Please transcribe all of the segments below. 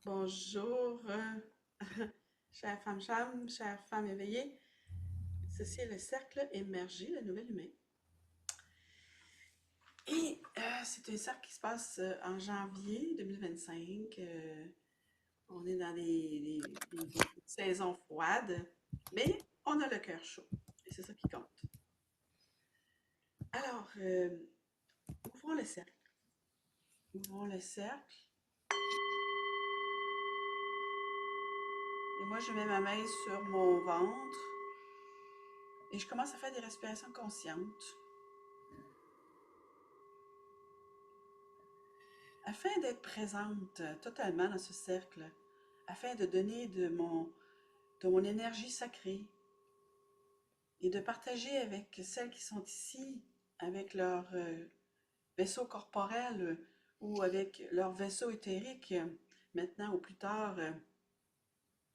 Bonjour, chère femme éveillée. Ceci est le cercle émergé, le nouvel humain. Et c'est un cercle qui se passe en janvier 2025. On est dans des saisons froides, mais on a le cœur chaud. Et c'est ça qui compte. Alors, ouvrons le cercle. Ouvrons le cercle. Et moi, je mets ma main sur mon ventre et je commence à faire des respirations conscientes. Afin d'être présente totalement dans ce cercle, afin de donner de mon énergie sacrée et de partager avec celles qui sont ici, avec leur vaisseau corporel ou avec leur vaisseau éthérique, maintenant ou plus tard,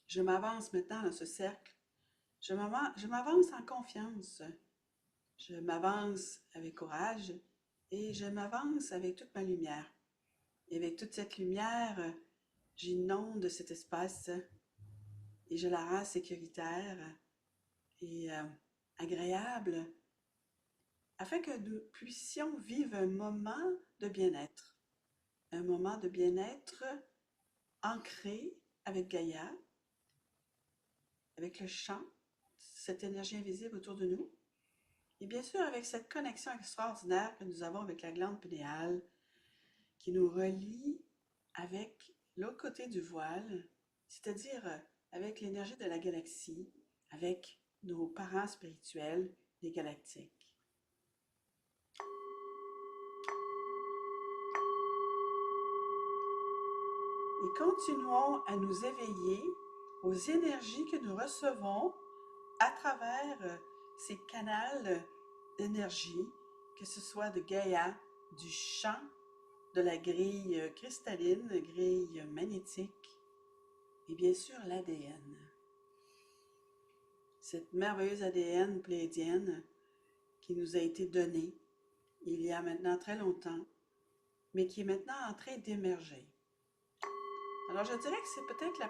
je m'avance maintenant dans ce cercle. Je m'avance en confiance. Je m'avance avec courage et je m'avance avec toute ma lumière. Et avec toute cette lumière, j'inonde cet espace et je la rends sécuritaire et agréable afin que nous puissions vivre un moment de bien-être ancré avec Gaïa, avec le champ, cette énergie invisible autour de nous, et bien sûr avec cette connexion extraordinaire que nous avons avec la glande pinéale qui nous relie avec l'autre côté du voile, c'est-à-dire avec l'énergie de la galaxie, avec nos parents spirituels, les galactiques. Et continuons à nous éveiller aux énergies que nous recevons à travers ces canaux d'énergie, que ce soit de Gaïa, du champ, de la grille cristalline, grille magnétique, et bien sûr l'ADN. Cette merveilleuse ADN pléiadienne qui nous a été donnée il y a maintenant très longtemps, mais qui est maintenant en train d'émerger. Alors je dirais que c'est peut-être la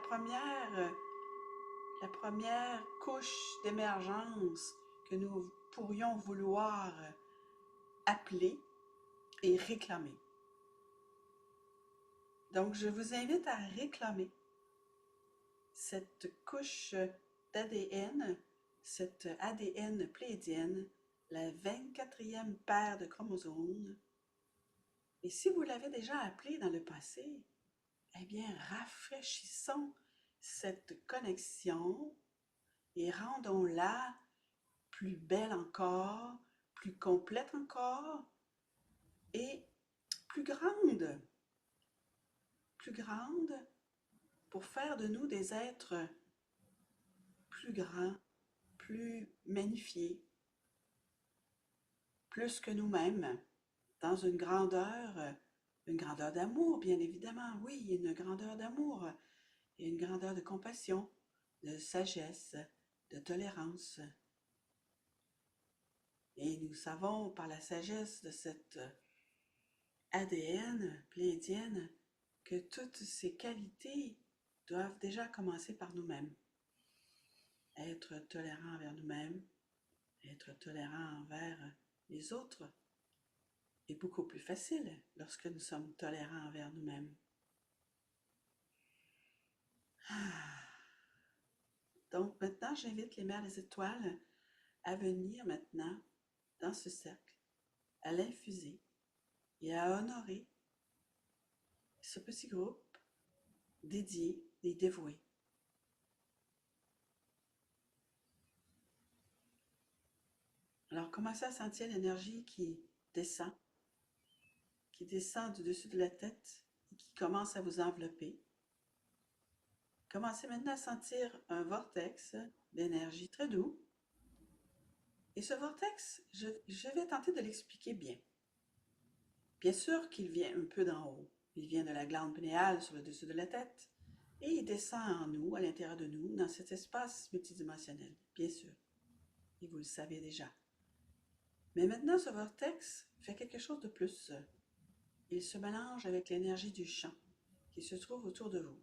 première couche d'émergence que nous pourrions vouloir appeler et réclamer. Donc je vous invite à réclamer cette couche d'ADN, cette ADN pléiadienne, la 24e paire de chromosomes. Et si vous l'avez déjà appelée dans le passé, eh bien, rafraîchissons cette connexion et rendons-la plus belle encore, plus complète encore et plus grande pour faire de nous des êtres plus grands, plus magnifiés, plus que nous-mêmes, dans une grandeur d'amour, bien évidemment, oui, une grandeur d'amour et une grandeur de compassion, de sagesse, de tolérance. Et nous savons par la sagesse de cette ADN pléiadienne que toutes ces qualités doivent déjà commencer par nous-mêmes. Être tolérant envers nous-mêmes, être tolérant envers les autres est beaucoup plus facile lorsque nous sommes tolérants envers nous-mêmes. Donc maintenant, j'invite les mères des étoiles à venir maintenant dans ce cercle, à l'infuser et à honorer ce petit groupe dédié et dévoué. Alors commencez à sentir l'énergie qui descend du dessus de la tête et qui commence à vous envelopper. Commencez maintenant à sentir un vortex d'énergie très doux. Et ce vortex, je vais tenter de l'expliquer bien. Bien sûr qu'il vient un peu d'en haut. Il vient de la glande pinéale sur le dessus de la tête et il descend en nous, à l'intérieur de nous, dans cet espace multidimensionnel, bien sûr. Et vous le savez déjà. Mais maintenant, ce vortex fait quelque chose de plus. Il se mélange avec l'énergie du champ qui se trouve autour de vous.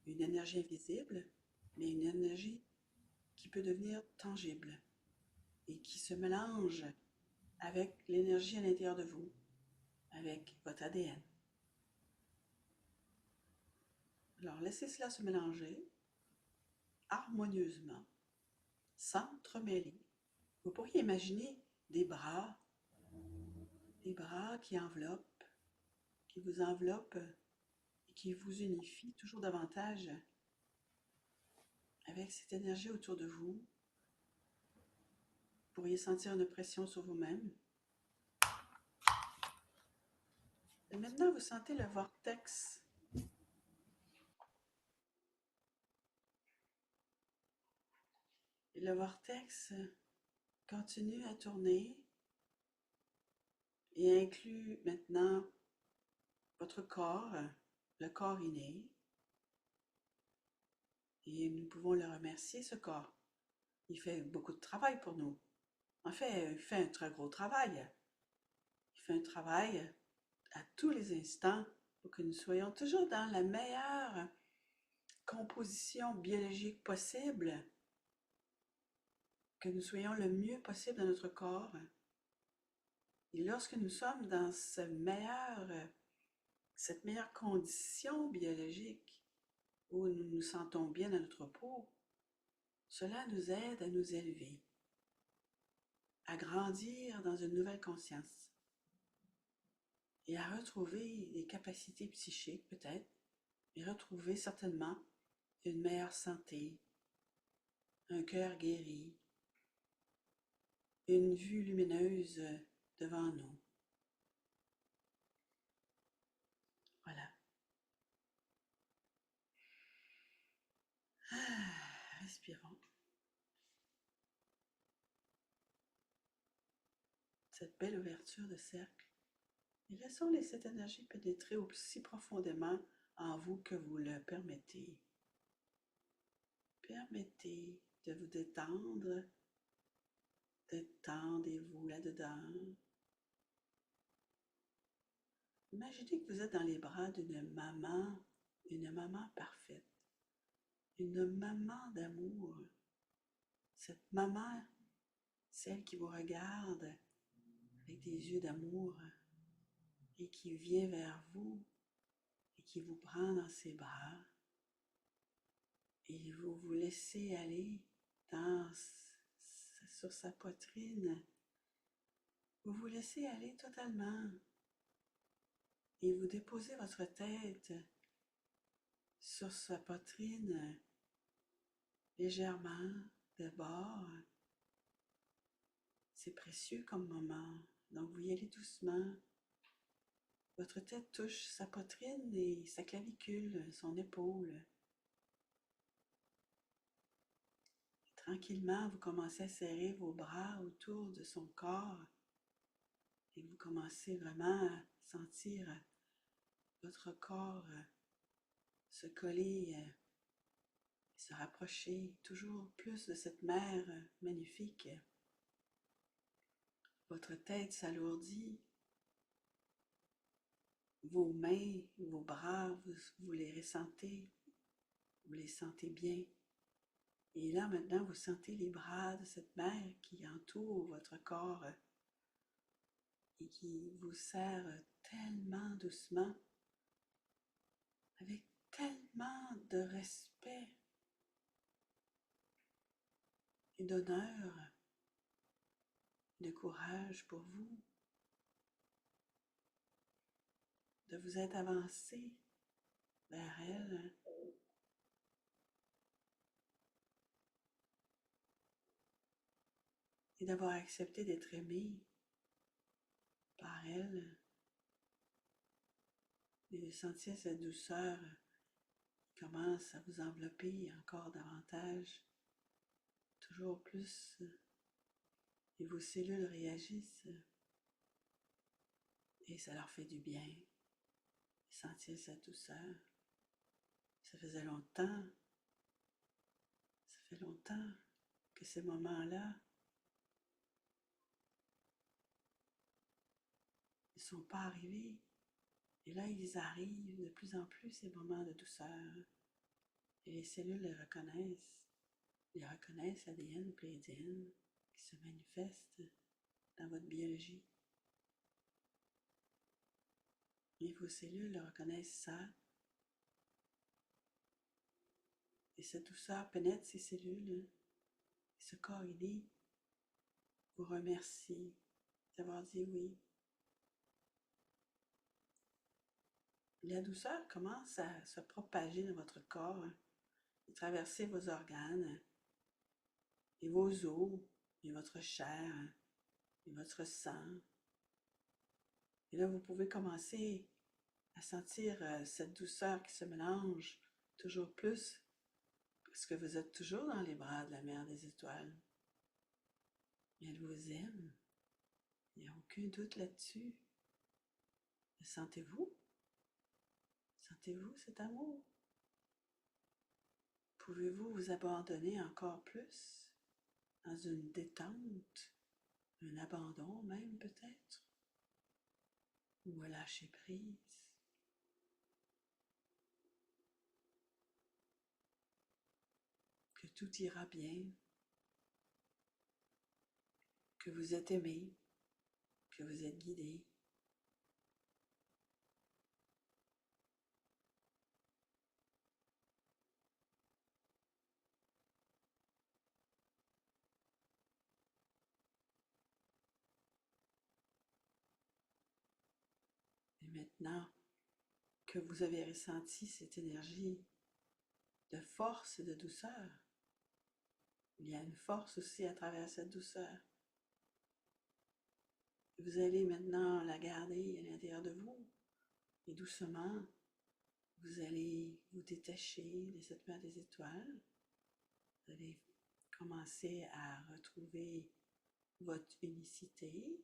une énergie invisible, mais une énergie qui peut devenir tangible et qui se mélange avec l'énergie à l'intérieur de vous, avec votre ADN. Alors, laissez cela se mélanger harmonieusement, sans entremêler. Vous pourriez imaginer des bras qui vous enveloppent et qui vous unifient toujours davantage avec cette énergie autour de vous. Vous pourriez sentir une pression sur vous-même. Et maintenant, vous sentez le vortex. Et le vortex continue à tourner et inclut maintenant votre corps, le corps inné. Et nous pouvons le remercier, ce corps. Il fait beaucoup de travail pour nous. En fait, il fait un très gros travail. Il fait un travail à tous les instants pour que nous soyons toujours dans la meilleure composition biologique possible, que nous soyons le mieux possible dans notre corps. Et lorsque nous sommes dans cette meilleure condition biologique où nous nous sentons bien dans notre peau, cela nous aide à nous élever, à grandir dans une nouvelle conscience et à retrouver des capacités psychiques peut-être, mais retrouver certainement une meilleure santé, un cœur guéri, une vue lumineuse devant nous. Voilà. Respirons. Cette belle ouverture de cercle. Et laissons cette énergie pénétrer aussi profondément en vous que vous le permettez. Permettez de vous détendre. Détendez-vous là-dedans. Imaginez que vous êtes dans les bras d'une maman parfaite, une maman d'amour. Cette maman, celle qui vous regarde avec des yeux d'amour et qui vient vers vous et qui vous prend dans ses bras et vous vous laissez aller sur sa poitrine. Vous vous laissez aller totalement et vous déposez votre tête sur sa poitrine légèrement de bord. C'est précieux comme moment, donc vous y allez doucement. Votre tête touche sa poitrine et sa clavicule, son épaule. Et tranquillement, vous commencez à serrer vos bras autour de son corps et vous commencez vraiment à sentir votre corps se coller, se rapprocher toujours plus de cette mer magnifique. Votre tête s'alourdit, vos mains, vos bras, vous les ressentez, vous les sentez bien. Et là, maintenant, vous sentez les bras de cette mère qui entoure votre corps et qui vous serre tellement doucement, avec tellement de respect et d'honneur, de courage pour vous, de vous être avancé vers elle. Et d'avoir accepté d'être aimé par elle et de sentir cette douceur qui commence à vous envelopper encore davantage, toujours plus, et vos cellules réagissent et ça leur fait du bien, sentir cette douceur. Ça fait longtemps que ces moments-là ne sont pas arrivés. Et là, ils arrivent de plus en plus, ces moments de douceur. Et les cellules les reconnaissent ADN pléiadienne qui se manifeste dans votre biologie. Et vos cellules reconnaissent ça. Et cette douceur pénètre ces cellules. Et ce corps ailé vous remercie d'avoir dit oui. La douceur commence à se propager dans votre corps et traverser vos organes et vos os et votre chair et votre sang. Et là, vous pouvez commencer à sentir cette douceur qui se mélange toujours plus parce que vous êtes toujours dans les bras de la Mère des Étoiles. Et elle vous aime. Il n'y a aucun doute là-dessus. Sentez-vous? Sentez-vous cet amour? Pouvez-vous vous abandonner encore plus dans une détente, un abandon même peut-être, ou à lâcher prise? Que tout ira bien, que vous êtes aimé, que vous êtes guidé. Et maintenant que vous avez ressenti cette énergie de force et de douceur, il y a une force aussi à travers cette douceur. Vous allez maintenant la garder à l'intérieur de vous et doucement, vous allez vous détacher de cette Mère des Étoiles. Vous allez commencer à retrouver votre unicité,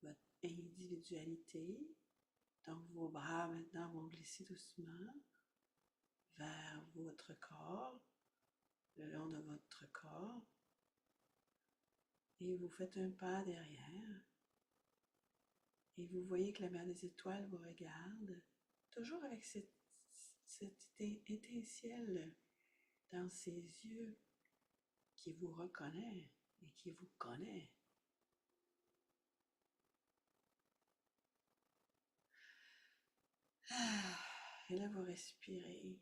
votre individualité. Donc vos bras maintenant vont glisser doucement vers votre corps, le long de votre corps. Et vous faites un pas derrière. Et vous voyez que la Mère des Étoiles vous regarde, toujours avec cette étincelle dans ses yeux qui vous reconnaît et qui vous connaît. Et là, vous respirez.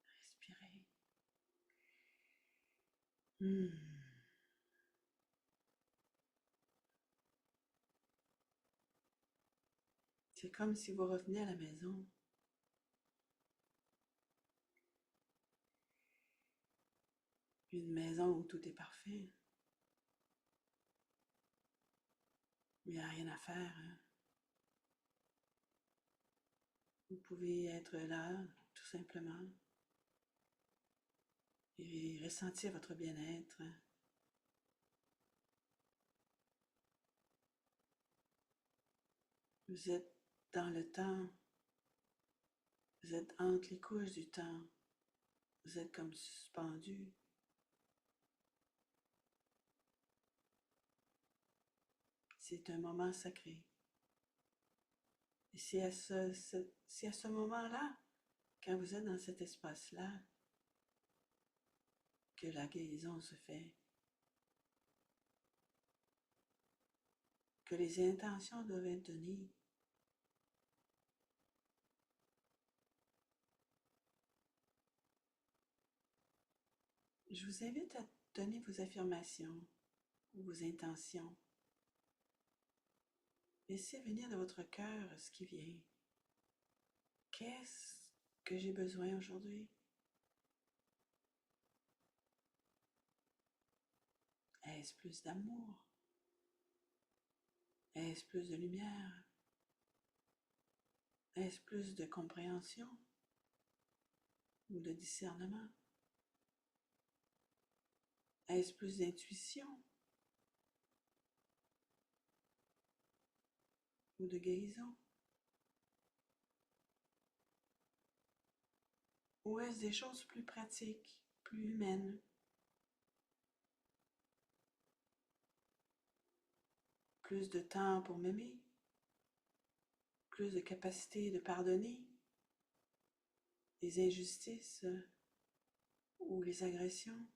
Respirez. C'est comme si vous reveniez à la maison. Une maison où tout est parfait. Il n'y a rien à faire. Vous pouvez être là, tout simplement, et ressentir votre bien-être. Vous êtes dans le temps. Vous êtes entre les couches du temps. Vous êtes comme suspendu. C'est un moment sacré. Et c'est à ce moment-là, quand vous êtes dans cet espace-là, que la guérison se fait. Que les intentions doivent être données. Je vous invite à donner vos affirmations ou vos intentions. Laissez venir de votre cœur ce qui vient. Qu'est-ce que j'ai besoin aujourd'hui? Est-ce plus d'amour? Est-ce plus de lumière? Est-ce plus de compréhension ou de discernement? Est-ce plus d'intuition ou de guérison? Ou est-ce des choses plus pratiques, plus humaines? Plus de temps pour m'aimer? plus de capacité de pardonner les injustices ou les agressions.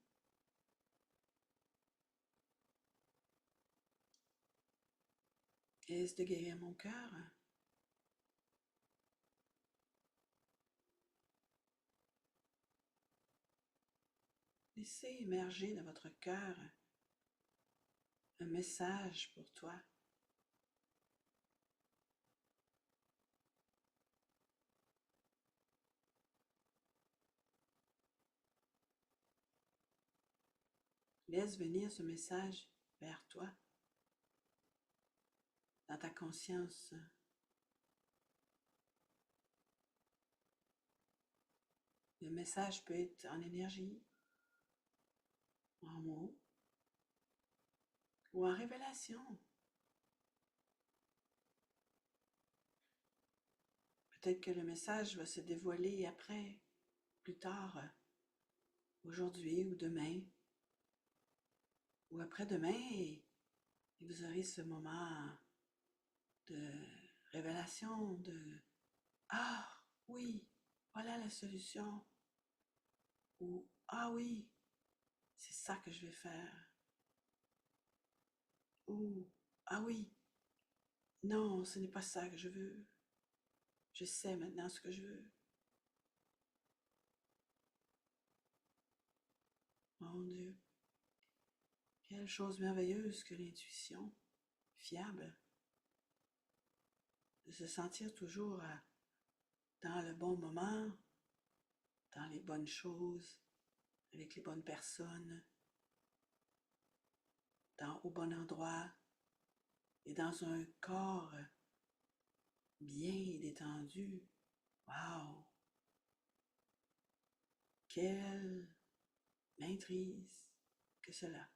Est-ce de guérir mon cœur? Laissez émerger de votre cœur un message pour toi. Laisse venir ce message vers toi, dans ta conscience. Le message peut être en énergie, en mots, ou en révélation. Peut-être que le message va se dévoiler après, plus tard, aujourd'hui ou demain, ou après-demain, et vous aurez ce moment de révélation, de «Ah oui, voilà la solution» ou «Ah oui, c'est ça que je vais faire» ou «Ah oui, non, ce n'est pas ça que je veux, je sais maintenant ce que je veux». Mon Dieu, quelle chose merveilleuse que l'intuition, fiable, de se sentir toujours dans le bon moment, dans les bonnes choses, avec les bonnes personnes, au bon endroit et dans un corps bien détendu. Wow! Quelle maîtrise que cela!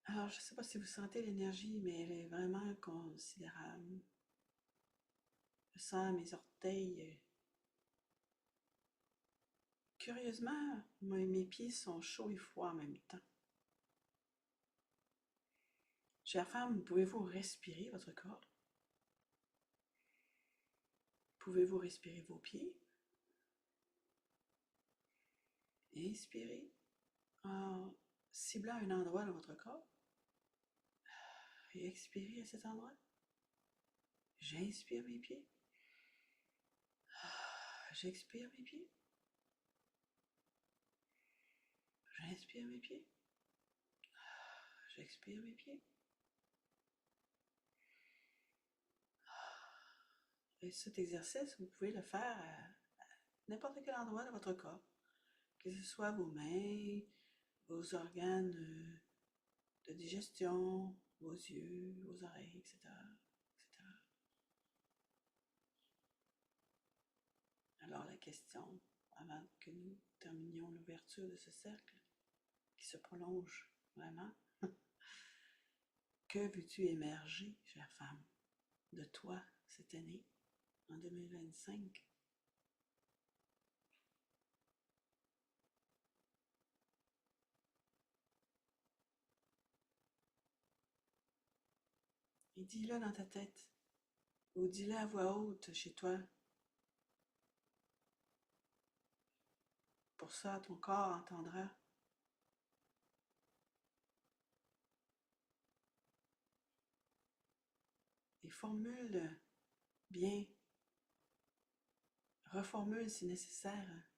Alors, je ne sais pas si vous sentez l'énergie, mais elle est vraiment considérable. Je sens mes orteils. Curieusement, mes pieds sont chauds et froids en même temps. Chère femme, pouvez-vous respirer votre corps? Pouvez-vous respirer vos pieds? Inspirez en ciblant un endroit dans votre corps et expirez à cet endroit. J'inspire mes pieds. J'expire mes pieds. J'inspire mes pieds. J'expire mes pieds. Et cet exercice, vous pouvez le faire à n'importe quel endroit de votre corps, que ce soit vos mains, vos organes de digestion, vos yeux, vos oreilles, etc., etc. Alors la question, avant que nous terminions l'ouverture de ce cercle, qui se prolonge vraiment, que veux-tu émerger, chère femme, de toi cette année, en 2025? Et dis-le dans ta tête, ou dis-le à voix haute chez toi. Pour ça, ton corps entendra. Et formule bien, reformule si nécessaire.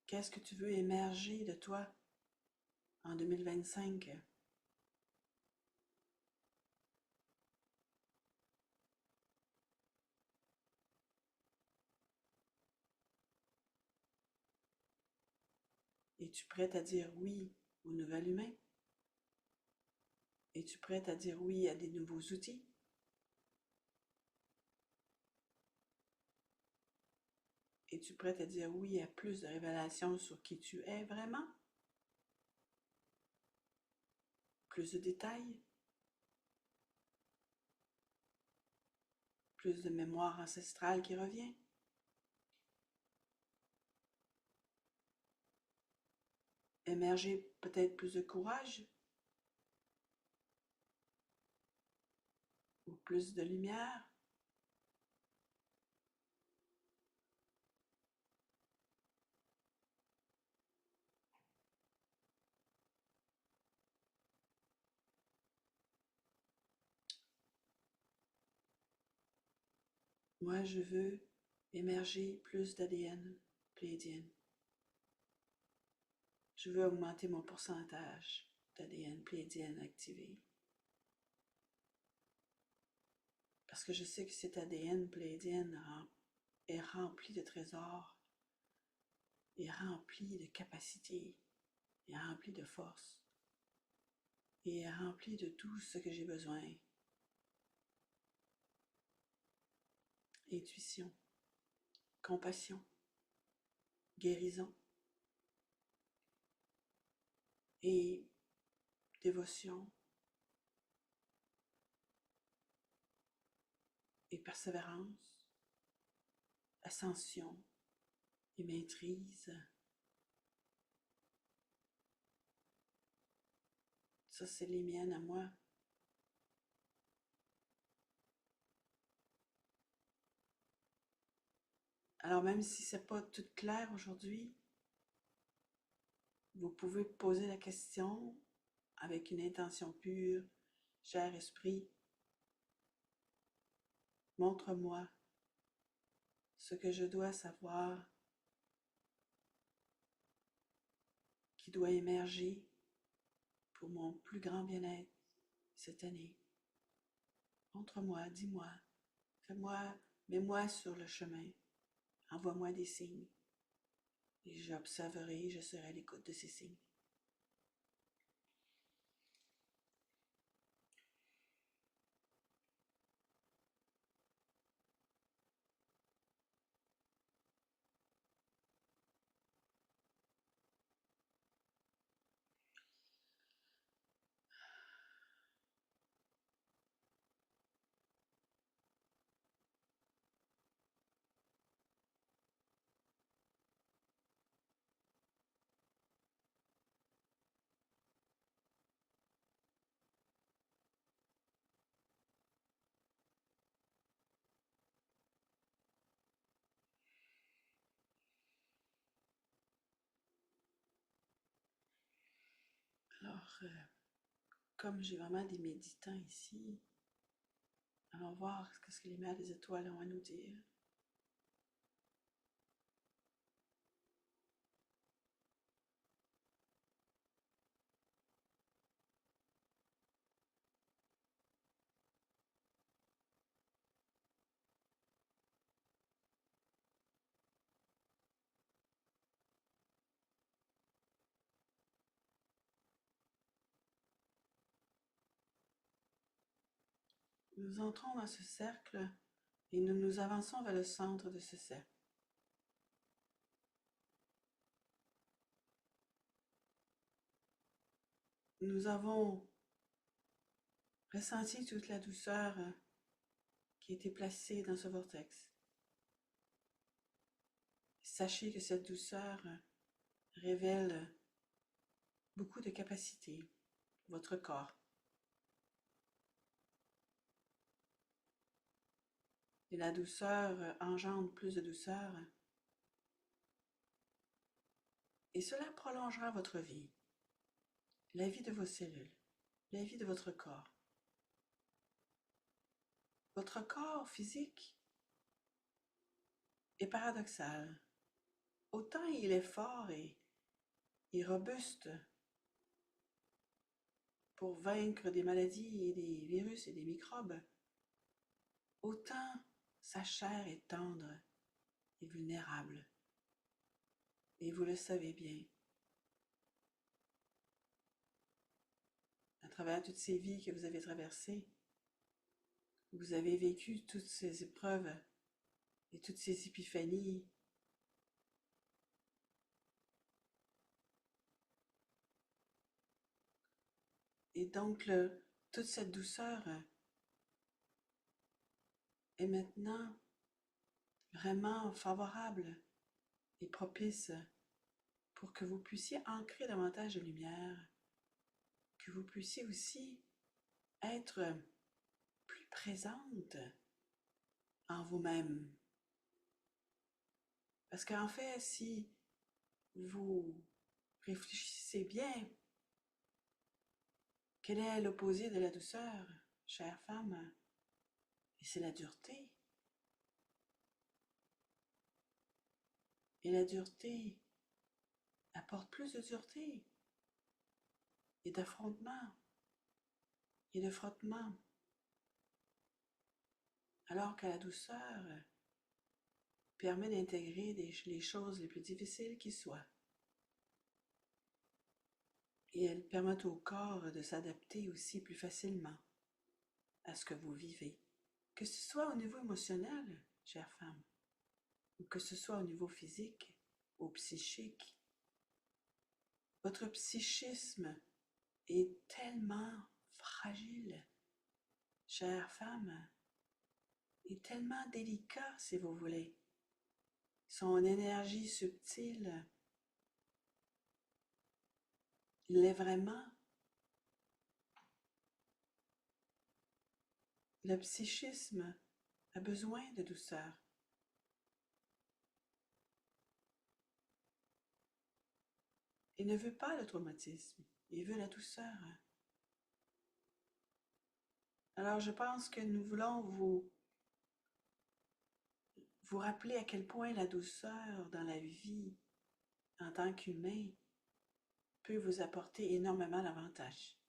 Qu'est-ce que tu veux émerger de toi en 2025? Es-tu prête à dire oui au nouvel humain? Es-tu prête à dire oui à des nouveaux outils? Es-tu prête à dire oui à plus de révélations sur qui tu es vraiment? Plus de détails? plus de mémoire ancestrale qui revient. Émerger peut-être plus de courage ou plus de lumière. Moi, je veux émerger plus d'ADN pléidien. Je veux augmenter mon pourcentage d'ADN pléidien activé. Parce que je sais que cet ADN pléidien est rempli de trésors, est rempli de capacités, est rempli de force, et est rempli de tout ce que j'ai besoin. Intuition, compassion, guérison et dévotion et persévérance, ascension et maîtrise. Ça, c'est les miennes à moi. Alors même si c'est pas tout clair aujourd'hui, vous pouvez poser la question avec une intention pure. Cher esprit, montre-moi ce que je dois savoir qui doit émerger pour mon plus grand bien-être cette année. Montre-moi, dis-moi, mets-moi sur le chemin, envoie-moi des signes et j'observerai, je serai à l'écoute de ces signes. Alors, comme j'ai vraiment des méditants ici, allons voir ce que les mers des étoiles ont à nous dire. Nous entrons dans ce cercle et nous nous avançons vers le centre de ce cercle. Nous avons ressenti toute la douceur qui a été placée dans ce vortex. Sachez que cette douceur révèle beaucoup de capacités pour votre corps. Et la douceur engendre plus de douceur. Et cela prolongera votre vie, la vie de vos cellules, la vie de votre corps. Votre corps physique est paradoxal. Autant il est fort et robuste pour vaincre des maladies et des virus et des microbes, autant sa chair est tendre et vulnérable. Et vous le savez bien. À travers toutes ces vies que vous avez traversées, vous avez vécu toutes ces épreuves et toutes ces épiphanies. Et donc, toute cette douceur est maintenant vraiment favorable et propice pour que vous puissiez ancrer davantage de lumière, que vous puissiez aussi être plus présente en vous-même. Parce qu'en fait, si vous réfléchissez bien, quel est l'opposé de la douceur, chère femme? Et c'est la dureté. Et la dureté apporte plus de dureté et d'affrontement et de frottement. Alors que la douceur permet d'intégrer les choses les plus difficiles qui soient. Et elle permet au corps de s'adapter aussi plus facilement à ce que vous vivez. Que ce soit au niveau émotionnel, chère femme, ou que ce soit au niveau physique ou psychique, votre psychisme est tellement fragile, chère femme, est tellement délicat, si vous voulez. Son énergie subtile, il est vraiment. Le psychisme a besoin de douceur. Il ne veut pas le traumatisme, il veut la douceur. Alors je pense que nous voulons vous rappeler à quel point la douceur dans la vie en tant qu'humain peut vous apporter énormément d'avantages.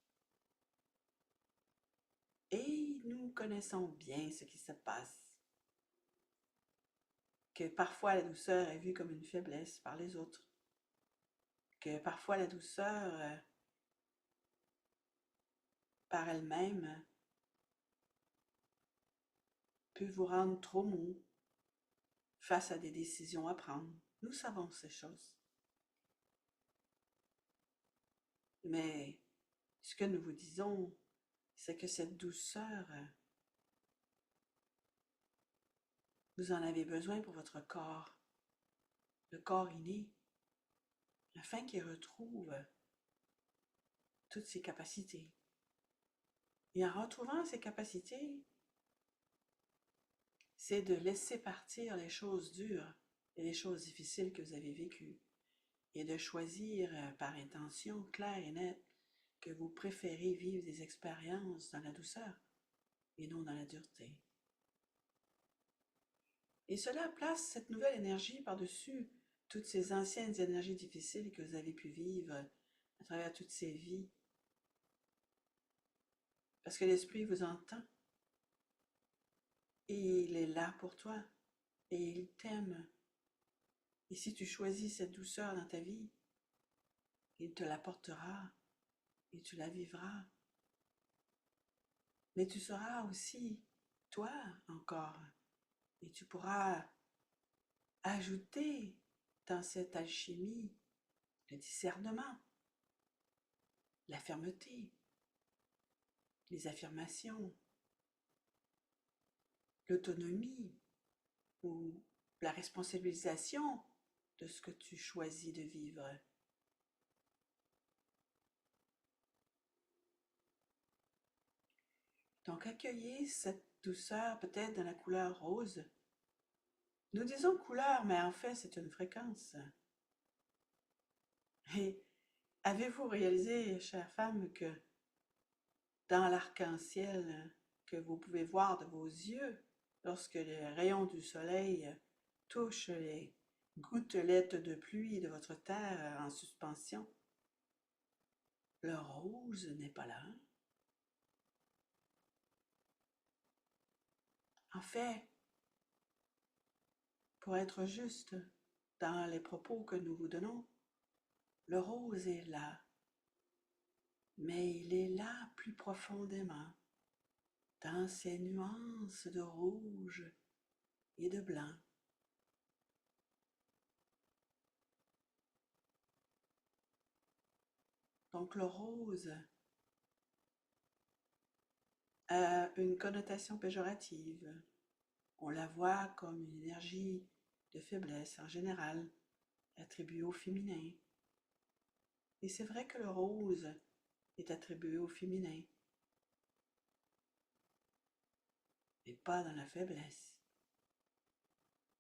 Et nous connaissons bien ce qui se passe, que parfois la douceur est vue comme une faiblesse par les autres, que parfois la douceur par elle-même peut vous rendre trop mou face à des décisions à prendre. Nous savons ces choses. Mais ce que nous vous disons, c'est que cette douceur, vous en avez besoin pour votre corps, le corps inné, afin qu'il retrouve toutes ses capacités. Et en retrouvant ses capacités, c'est de laisser partir les choses dures et les choses difficiles que vous avez vécues, et de choisir par intention claire et nette que vous préférez vivre des expériences dans la douceur et non dans la dureté. Et cela place cette nouvelle énergie par-dessus toutes ces anciennes énergies difficiles que vous avez pu vivre à travers toutes ces vies. Parce que l'Esprit vous entend et il est là pour toi et il t'aime. Et si tu choisis cette douceur dans ta vie, il te l'apportera et tu la vivras. Mais tu seras aussi toi encore et tu pourras ajouter dans cette alchimie le discernement, la fermeté, les affirmations, l'autonomie ou la responsabilisation de ce que tu choisis de vivre. Donc accueillez cette douceur peut-être dans la couleur rose. Nous disons couleur, mais en fait c'est une fréquence. Et avez-vous réalisé, chère femme, que dans l'arc-en-ciel que vous pouvez voir de vos yeux, lorsque les rayons du soleil touchent les gouttelettes de pluie de votre terre en suspension, le rose n'est pas là. En fait, pour être juste dans les propos que nous vous donnons, le rose est là, mais il est là plus profondément, dans ses nuances de rouge et de blanc. Donc le rose a une connotation péjorative. On la voit comme une énergie de faiblesse en général, attribuée au féminin. Et c'est vrai que le rose est attribué au féminin, mais pas dans la faiblesse.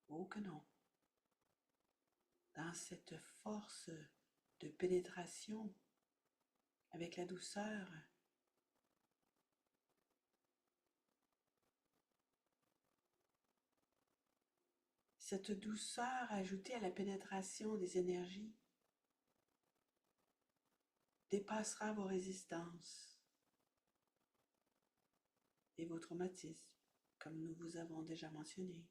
Oh que non. Dans cette force de pénétration avec la douceur. Cette douceur ajoutée à la pénétration des énergies dépassera vos résistances et vos traumatismes, comme nous vous avons déjà mentionné.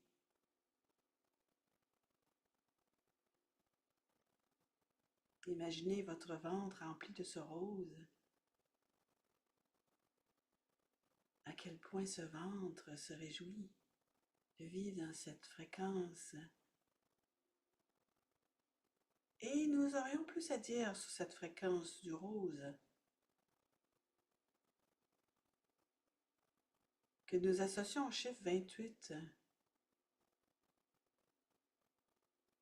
Imaginez votre ventre rempli de ce rose. À quel point ce ventre se réjouit de vivre dans cette fréquence. Et nous aurions plus à dire sur cette fréquence du rose que nous associons au chiffre 28.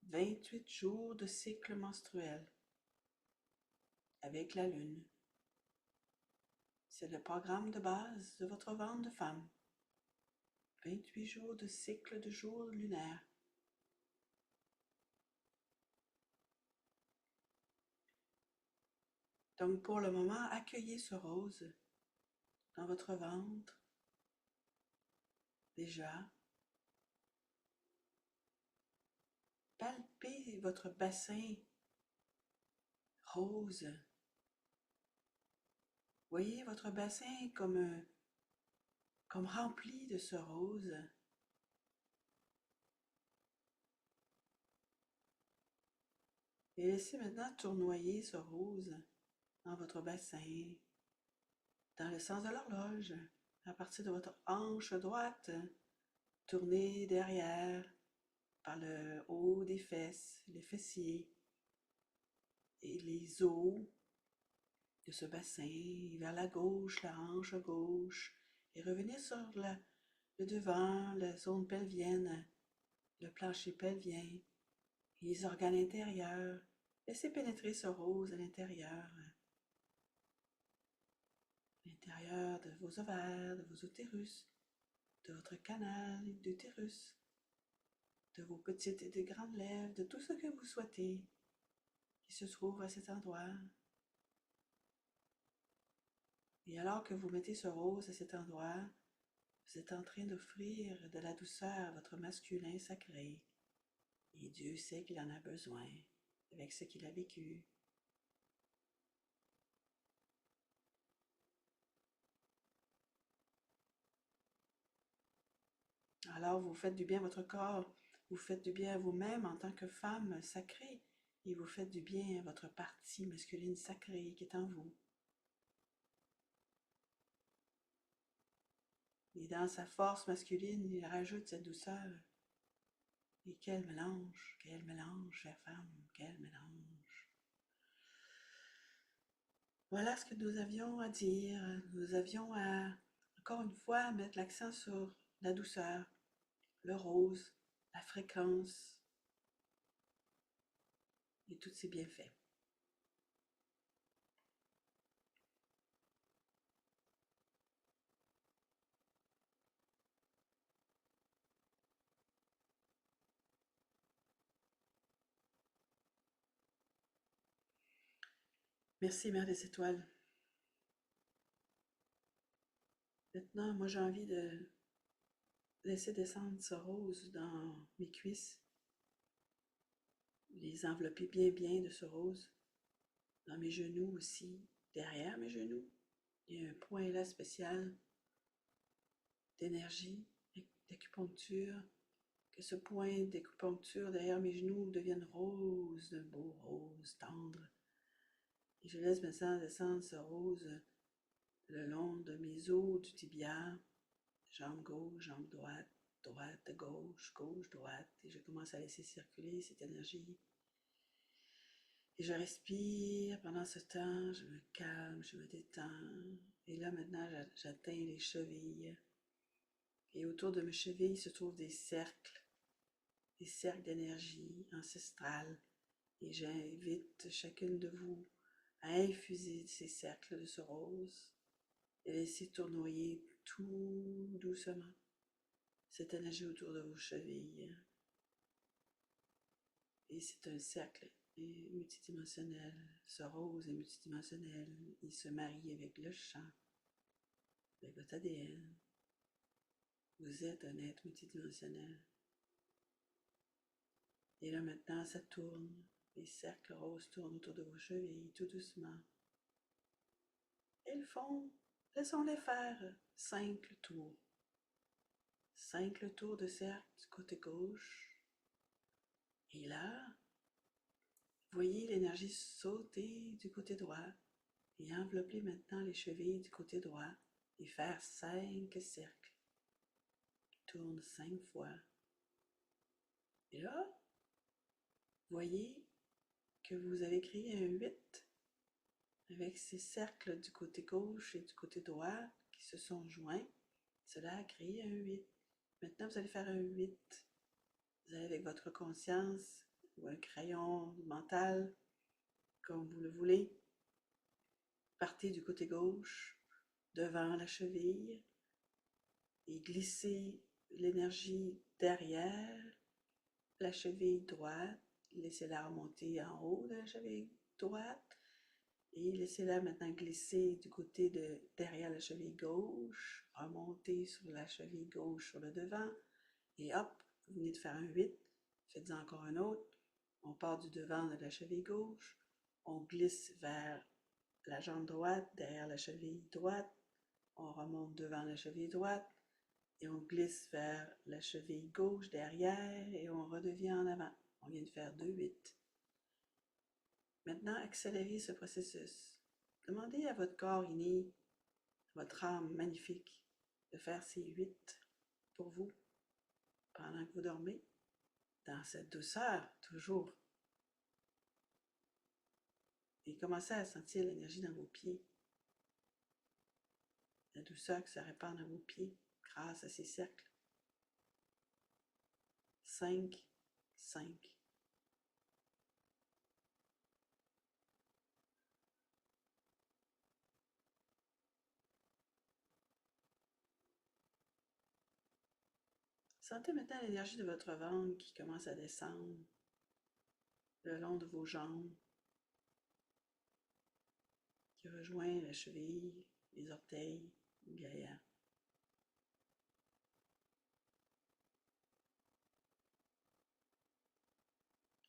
28 jours de cycle menstruel avec la lune. C'est le programme de base de votre ventre de femme. 28 jours de cycle de jours lunaires. Donc pour le moment, accueillez ce rose dans votre ventre. Déjà, palpez votre bassin rose. Voyez votre bassin comme rempli de ce rose. Et laissez maintenant tournoyer ce rose dans votre bassin, dans le sens de l'horloge, à partir de votre hanche droite. Tournez derrière, par le haut des fesses, les fessiers et les os de ce bassin, vers la gauche, la hanche gauche, et revenez sur le devant, la zone pelvienne, le plancher pelvien, les organes intérieurs. Laissez pénétrer ce rose à l'intérieur de vos ovaires, de vos utérus, de votre canal d'utérus, de vos petites et de grandes lèvres, de tout ce que vous souhaitez qui se trouve à cet endroit. Et alors que vous mettez ce rose à cet endroit, vous êtes en train d'offrir de la douceur à votre masculin sacré. Et Dieu sait qu'il en a besoin avec ce qu'il a vécu. Alors vous faites du bien à votre corps, vous faites du bien à vous-même en tant que femme sacrée, et vous faites du bien à votre partie masculine sacrée qui est en vous. Et dans sa force masculine, il rajoute cette douceur. Et quel mélange, chère femme, quel mélange. Voilà ce que nous avions à dire. Nous avions à, encore une fois, mettre l'accent sur la douceur, le rose, la fréquence et tous ces bienfaits. Merci, Mère des Étoiles. Maintenant, moi, j'ai envie de laisser descendre ce rose dans mes cuisses, les envelopper bien, bien de ce rose, dans mes genoux aussi, derrière mes genoux. Il y a un point là spécial d'énergie, d'acupuncture, que ce point d'acupuncture derrière mes genoux devienne rose, d'un beau rose tendre. Et je laisse maintenant descendre ce rose le long de mes os du tibia, jambe gauche, jambe droite, droite, gauche, gauche, droite. Et je commence à laisser circuler cette énergie. Et je respire pendant ce temps, je me calme, je me détends. Et là maintenant, j'atteins les chevilles. Et autour de mes chevilles se trouvent des cercles d'énergie ancestrale. Et j'invite chacune de vous à infuser ces cercles de ce rose et laisser tournoyer tout doucement cette énergie autour de vos chevilles. Et c'est un cercle multidimensionnel. Ce rose est multidimensionnel. Il se marie avec le chant, avec votre ADN. Vous êtes un être multidimensionnel. Et là maintenant, ça tourne. Les cercles roses tournent autour de vos chevilles, tout doucement. Ils font, laissons-les faire 5 tours. 5 tours de cercle du côté gauche. Et là, voyez l'énergie sauter du côté droit et envelopper maintenant les chevilles du côté droit et faire 5 cercles. Tourne 5 fois. Et là, voyez que vous avez créé un 8 avec ces cercles du côté gauche et du côté droit qui se sont joints. Cela a créé un 8. Maintenant, vous allez faire un 8. Vous allez avec votre conscience ou un crayon mental, comme vous le voulez. Partez du côté gauche, devant la cheville, et glissez l'énergie derrière la cheville droite. Laissez-la remonter en haut de la cheville droite. Et laissez-la maintenant glisser du côté de derrière la cheville gauche, remonter sur la cheville gauche sur le devant. Et hop, vous venez de faire un 8. Faites-en encore un autre. On part du devant de la cheville gauche. On glisse vers la jambe droite, derrière la cheville droite. On remonte devant la cheville droite. Et on glisse vers la cheville gauche, derrière. Et on redevient en avant. On vient de faire 2 8. Maintenant, accélérez ce processus. Demandez à votre corps inné, à votre âme magnifique, de faire ces 8 pour vous pendant que vous dormez, dans cette douceur, toujours. Et commencez à sentir l'énergie dans vos pieds. La douceur qui se répand dans vos pieds grâce à ces cercles. 5, 5. Sentez maintenant l'énergie de votre ventre qui commence à descendre le long de vos jambes, qui rejoint la cheville, les orteils, derrière.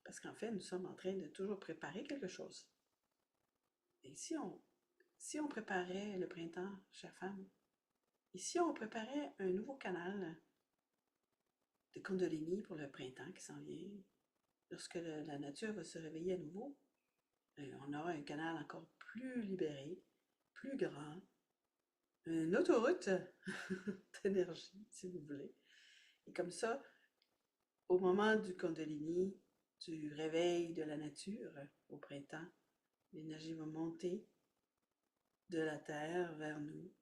Parce qu'en fait, nous sommes en train de toujours préparer quelque chose. Et si on préparait le printemps, chère femme, et si on préparait un nouveau canal de Kundalini pour le printemps qui s'en vient, lorsque la nature va se réveiller à nouveau, on aura un canal encore plus libéré, plus grand, une autoroute d'énergie, si vous voulez. Et comme ça, au moment du Kundalini, du réveil de la nature au printemps, l'énergie va monter de la terre vers nous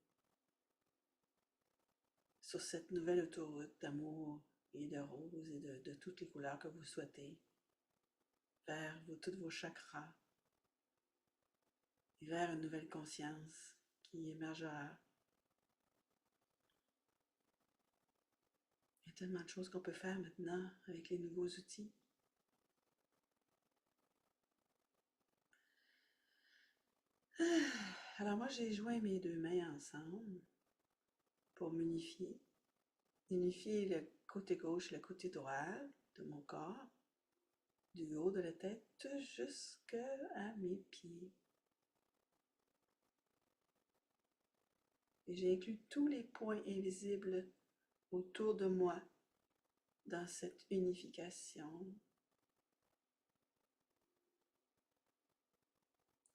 sur cette nouvelle autoroute d'amour et de rose et de toutes les couleurs que vous souhaitez, vers tous vos chakras, et vers une nouvelle conscience qui émergera. Il y a tellement de choses qu'on peut faire maintenant avec les nouveaux outils. Alors moi, j'ai joint mes 2 mains ensemble pour m'unifier. Unifier le côté gauche et le côté droit de mon corps, du haut de la tête jusqu'à mes pieds. Et j'ai inclus tous les points invisibles autour de moi dans cette unification.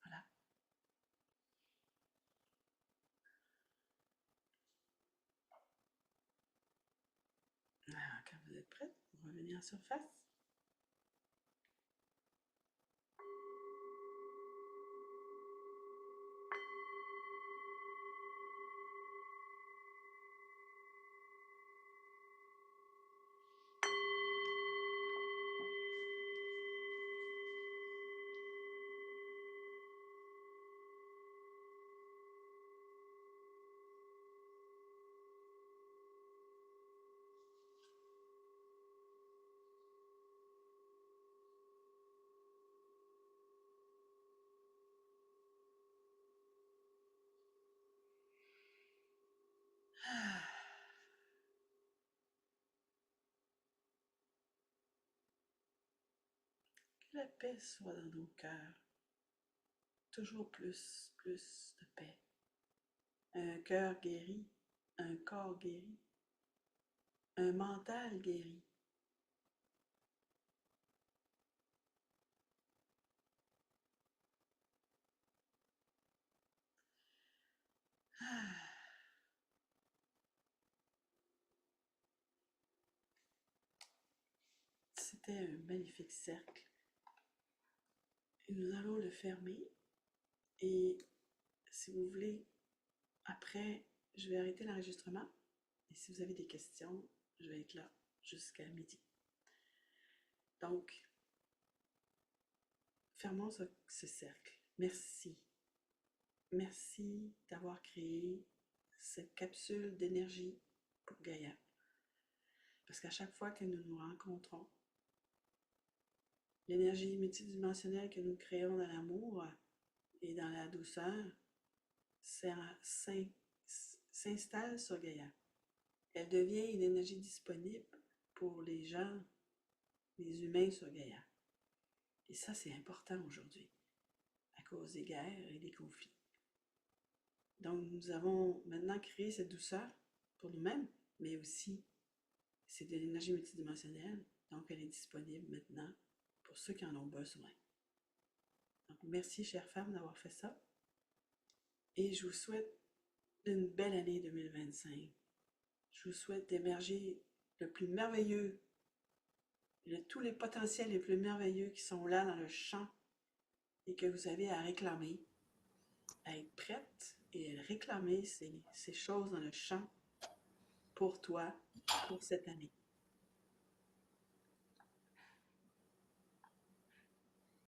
Voilà. Alors, quand vous êtes prête, vous revenez en surface. la paix soit dans nos cœurs. Toujours plus de paix. Un cœur guéri, un corps guéri, un mental guéri. Ah, c'était un magnifique cercle. Et nous allons le fermer et si vous voulez, après, je vais arrêter l'enregistrement et si vous avez des questions, je vais être là jusqu'à midi. Donc, fermons ce cercle. Merci. Merci d'avoir créé cette capsule d'énergie pour Gaïa. Parce qu'à chaque fois que nous nous rencontrons, l'énergie multidimensionnelle que nous créons dans l'amour et dans la douceur s'installe sur Gaïa. Elle devient une énergie disponible pour les gens, les humains sur Gaïa. Et ça, c'est important aujourd'hui, à cause des guerres et des conflits. Donc, nous avons maintenant créé cette douceur pour nous-mêmes, mais aussi, c'est de l'énergie multidimensionnelle, donc elle est disponible maintenant pour ceux qui en ont besoin. Donc, merci, chère femme, d'avoir fait ça. Et je vous souhaite une belle année 2025. Je vous souhaite d'émerger le plus merveilleux, tous les potentiels les plus merveilleux qui sont là dans le champ et que vous avez à réclamer, à être prête et à réclamer ces choses dans le champ pour toi, pour cette année.